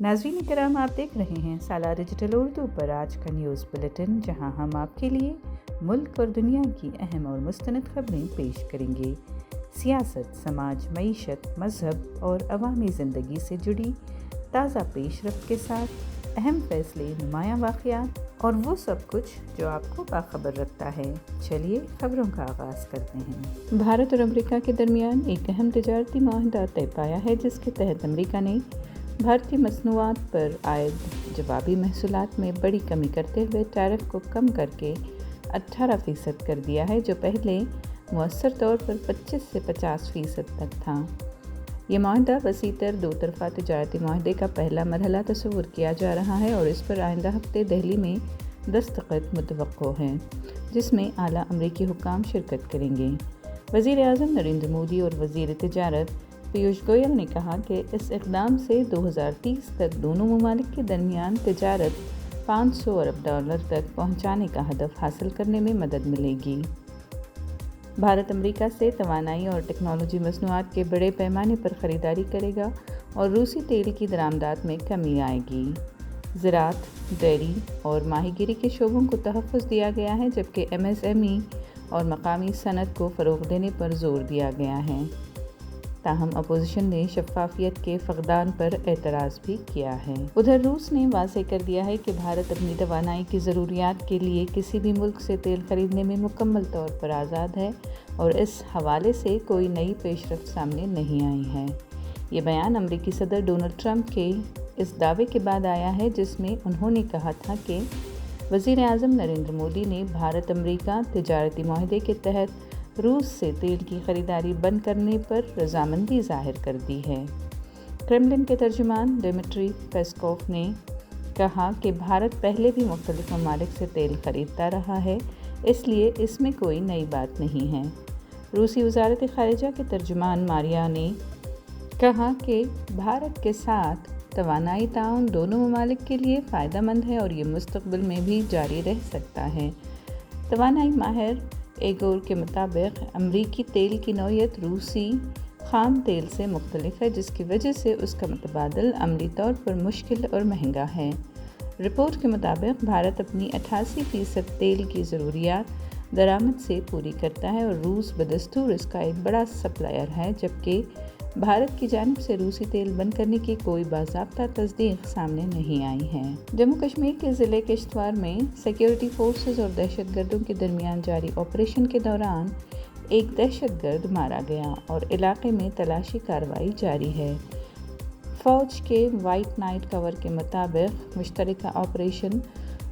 नाज़रीन करام, आप देख रहे हैं सालार डिजिटल उर्दू पर आज का न्यूज़ बुलेटिन, जहां हम आपके लिए मुल्क और दुनिया की अहम और मुस्तनद खबरें पेश करेंगे। सियासत, समाज, मईशत, मजहब और अवामी ज़िंदगी से जुड़ी ताज़ा पेशरफ्त के साथ अहम फैसले, नुमायां वाक़यात और वो सब कुछ जो आपको बाखबर रखता है। चलिए खबरों का आगाज़ करते हैं। भारत और अमेरिका के दरमियान एक अहम तिजारती माहिदा तय पाया है, जिसके तहत अमेरिका ने भारतीय मसनूआत पर आयद जवाबी महसूलात में बड़ी कमी करते हुए टैरिफ को कम करके 18% कर दिया है, जो पहले मुअस्सर तौर पर 25 से 50% तक था। ये माहिदा वसीतर दो तरफ़ा तिजारती माहिदे का पहला मरहला तस्वुर किया जा रहा है और इस पर आइंदा हफ्ते दिल्ली में दस्तखत मुतवक्को हैं, जिसमें आला अमरीकी हुक्काम शिरकत करेंगे। वज़ीर आज़म नरेंद्र मोदी और वज़ीर तिजारत पीयूष गोयल ने कहा कि इस इक़दाम से 2030 तक दोनों ममालिक के दरमियान तिजारत 500 अरब डॉलर तक पहुंचाने का हदफ हासिल करने में मदद मिलेगी। भारत अमेरिका से तवानाई और टेक्नोलॉजी मसनूआत के बड़े पैमाने पर ख़रीदारी करेगा और रूसी तेल की दरामदात में कमी आएगी। ज़राअत, डेयरी और माहीगीरी के शोबों को तहफ़्फ़ुज़ दिया गया है, जबकि MSME और मकामी सनत को फ़रोग़ देने पर ज़ोर दिया गया है। ताहम अपोजिशन ने शफ़ाफ़ियत के फ़क़दान पर एतराज़ भी किया है। उधर रूस ने वाज़ेह कर दिया है कि भारत अपनी तवानाई की ज़रूरियात के लिए किसी भी मुल्क से तेल ख़रीदने में मुकम्मल तौर पर आज़ाद है और इस हवाले से कोई नई पेशरफ्त सामने नहीं आई है। ये बयान अमरीकी सदर डोनाल्ड ट्रंप के इस दावे के बाद आया है, जिसमें उन्होंने कहा था कि वज़ीर आज़म नरेंद्र मोदी ने भारत अमरीका तिजारती माहिदे के तहत रूस से तेल की ख़रीदारी बंद करने पर रज़ामंदी ज़ाहिर कर दी है। क्रेमलिन के तर्जुमान दिमित्री पेस्कोव ने कहा कि भारत पहले भी मुख्तलिफ ममालिक से तेल ख़रीदता रहा है, इसलिए इसमें कोई नई बात नहीं है। रूसी वज़ारत ख़ारिजा के तर्जुमान मारिया ने कहा कि भारत के साथ तवानाई ताउन दोनों ममालिक के लिए फ़ायदेमंद है और ये मुस्तक़बिल में भी जारी रह सकता है। तवानाई माहिर एगोर के मुताबिक अमरीकी तेल की नौइयत रूसी खाम तेल से मुख्तलिफ है, जिसकी वजह से उसका मुतबादल अमली तौर पर मुश्किल और महंगा है। रिपोर्ट के मुताबिक भारत अपनी 88% तेल की ज़रूरियात दरामद से पूरी करता है और रूस बदस्तूर इसका एक बड़ा सप्लायर है, जबकि भारत की जानिब से रूसी तेल बंद करने की कोई बाज़ाब्ता तस्दीक सामने नहीं आई है। जम्मू कश्मीर के ज़िले किश्तवाड़ में सिक्योरिटी फोर्सेस और दहशतगर्दों के दरमियान जारी ऑपरेशन के दौरान एक दहशतगर्द मारा गया और इलाके में तलाशी कार्रवाई जारी है। फ़ौज के वाइट नाइट कवर के मुताबिक मुश्तरका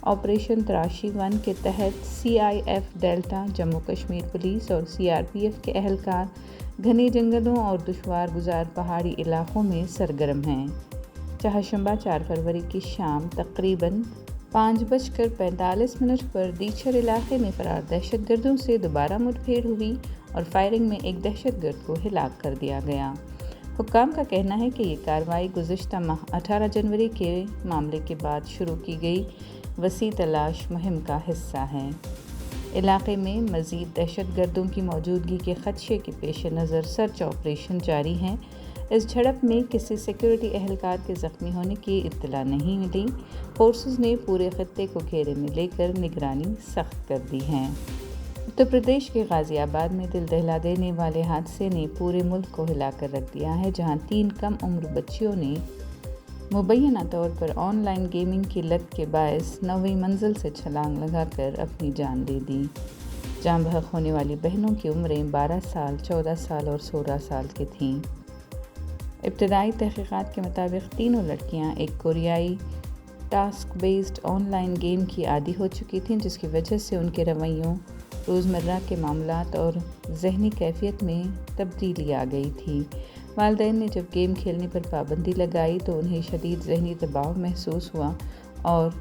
ऑपरेशन तराशी 1 के तहत CIF delta, Jammu Kashmir police और CRPF के अहलकार घने जंगलों और दुश्वार गुजार पहाड़ी इलाकों में सरगर्म हैं। चाहशंबा 4 फरवरी की शाम तकरीबन 5:45 पर दीछर इलाके में फरार दहशतगर्दों से दोबारा मुठभेड़ हुई और फायरिंग में एक दहशतगर्द को हिलाक कर दिया गया। हुक्काम का कहना है कि ये कार्रवाई गुज़िश्ता माह 18 जनवरी के मामले के बाद शुरू की गई वसी तलाश मुहिम का हिस्सा है। इलाके में मज़ीद दहशतगर्दों की मौजूदगी के ख़दशे के पेश नज़र सर्च ऑपरेशन जारी हैं। इस झड़प में किसी सिक्योरिटी अहलकार के ज़ख्मी होने की इत्तला नहीं मिली। फोर्सेस ने पूरे खत्ते को घेरे में लेकर निगरानी सख्त कर दी है। उत्तर प्रदेश के गाज़ियाबाद में दिल दहला देने वाले हादसे ने पूरे मुल्क को हिला कर रख दिया है, जहां 3 कम उम्र बच्चियों ने मुबैना तौर पर ऑनलाइन गेमिंग की लत के बायस 9वीं मंजिल से छलांग लगाकर अपनी जान दे दी। जान बहक होने वाली बहनों की उम्रें 12 साल, 14 साल और 16 साल की थीं। इब्तदाई तहक़ीक़ात के मुताबिक तीनों लड़कियां एक कोरियाई टास्क बेस्ड ऑनलाइन गेम की आदी हो चुकी थीं, जिसकी वजह से उनके रवैयों, रोज़मर्रा के मामलात और जहनी कैफियत में तब्दीली आ गई थी। वालिदैन ने जब गेम खेलने पर पाबंदी लगाई तो उन्हें शदीद ज़हनी दबाव महसूस हुआ और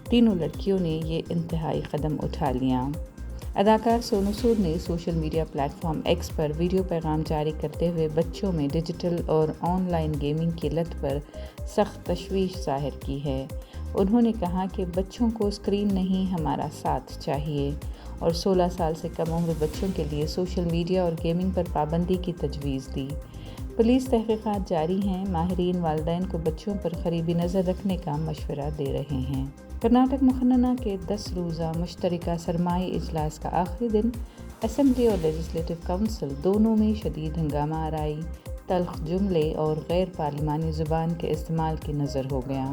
तीनों लड़कियों ने ये इंतहाई कदम उठा लिया। अदाकार सोनू सूद ने सोशल मीडिया प्लेटफॉर्म X पर वीडियो पैगाम जारी करते हुए बच्चों में डिजिटल और ऑनलाइन गेमिंग की लत पर सख्त तशवीश ज़ाहिर की है। उन्होंने कहा कि बच्चों को स्क्रीन नहीं, हमारा साथ चाहिए और 16 साल से कम उम्र बच्चों के लिए सोशल मीडिया और गेमिंग पर पाबंदी की तजवीज़ दी। پولیس تحقیقات جاری ہیں، ماہرین والدین کو بچوں پر قریبی نظر رکھنے کا مشورہ دے رہے ہیں۔ کرناٹک مقننہ کے 10 روزہ مشترکہ سرمائی اجلاس کا آخری دن اسمبلی اور لیجسلیٹو کونسل دونوں میں شدید ہنگامہ آرائی، تلخ جملے اور غیر پارلیمانی زبان کے استعمال کی نظر ہو گیا۔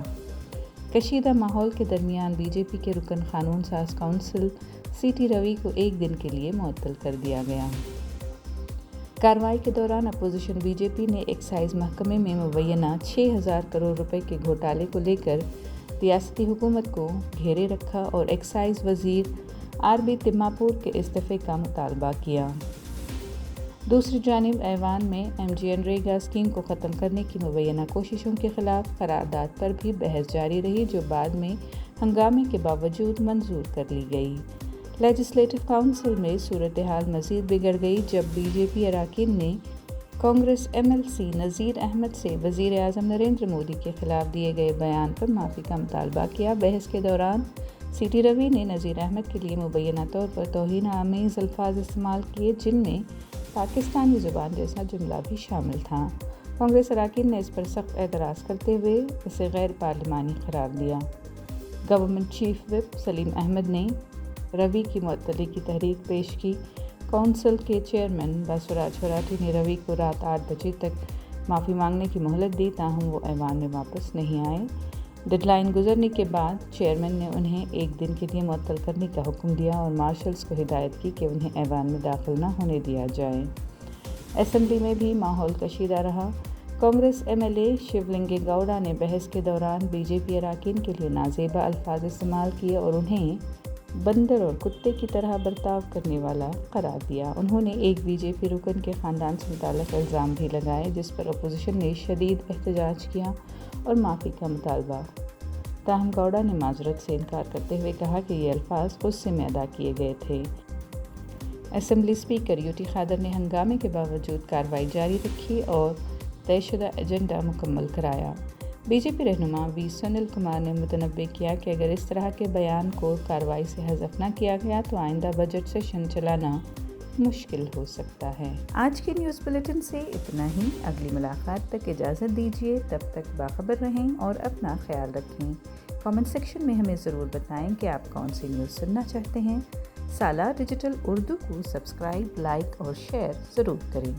کشیدہ ماحول کے درمیان بی جے پی کے رکن قانون ساز کونسل سی ٹی روی کو ایک دن کے لیے معطل کر دیا گیا۔ کارروائی کے دوران اپوزیشن بی جے پی نے ایکسائز محکمے میں مبینہ 6,000 کروڑ روپے کے گھوٹالے کو لے کر ریاستی حکومت کو گھیرے رکھا اور ایکسائز وزیر آر بی تماپور کے استعفے کا مطالبہ کیا۔ دوسری جانب ایوان میں ایم جی نریگا اسکیم کو ختم کرنے کی مبینہ کوششوں کے خلاف قرارداد پر بھی بحث جاری رہی، جو بعد میں ہنگامے کے باوجود منظور کر لی گئی۔ لیجسلیٹو کونسل میں صورتحال مزید بگڑ گئی جب بی جے پی اراکین نے Congress M L C Nazir Ahmad سے وزیر اعظم نریندر مودی کے خلاف دیے گئے بیان پر معافی کا مطالبہ کیا۔ بحث کے دوران سی ٹی روی نے نذیر احمد کے لیے مبینہ طور پر توہین آمیز الفاظ استعمال کیے، جن میں پاکستانی زبان جیسا جملہ بھی شامل تھا۔ کانگریس اراکین نے اس پر سخت اعتراض کرتے ہوئے اسے غیر پارلیمانی قرار دیا۔ گورنمنٹ چیف وپ سلیم احمد نے روی کی معطلی کی تحریک پیش کی۔ کونسل کے چیئرمین باسوراج ہوراٹھی نے روی کو رات 8 بجے تک معافی مانگنے کی مہلت دی، تاہم وہ ایوان میں واپس نہیں آئے۔ ڈیڈ لائن گزرنے کے بعد چیئرمین نے انہیں ایک دن کے لیے معطل کرنے کا حکم دیا اور مارشلز کو ہدایت کی کہ انہیں ایوان میں داخل نہ ہونے دیا جائے۔ اسمبلی میں بھی ماحول کشیدہ رہا۔ کانگریس ایم ایل اے شیولنگے گوڑا نے بحث کے دوران بی جے پی اراکین کے لیے نازیبا الفاظ استعمال کیے اور انہیں بندر اور کتے کی طرح برتاؤ کرنے والا قرار دیا۔ انہوں نے ایک بی جے پی رکن کے خاندان سے متعلق الزام بھی لگائے، جس پر اپوزیشن نے شدید احتجاج کیا اور معافی کا مطالبہ۔ تاہم گوڑا نے معذرت سے انکار کرتے ہوئے کہا کہ یہ الفاظ غصے میں ادا کیے گئے تھے۔ اسمبلی اسپیکر یو ٹی خادر نے ہنگامے کے باوجود کارروائی جاری رکھی اور طے شدہ ایجنڈا مکمل کرایا۔ بی جے پی رہنما وی سنیل کمار نے متنبہ کیا کہ اگر اس طرح کے بیان کو کارروائی سے حذف نہ کیا گیا تو آئندہ بجٹ سیشن چلانا مشکل ہو سکتا ہے۔ آج کے نیوز بلیٹن سے اتنا ہی۔ اگلی ملاقات تک اجازت دیجیے، تب تک باخبر رہیں اور اپنا خیال رکھیں۔ کامنٹ سیکشن میں ہمیں ضرور بتائیں کہ آپ کون سی نیوز سننا چاہتے ہیں۔ سالار ڈیجیٹل اردو کو سبسکرائب، لائک اور شیئر ضرور کریں۔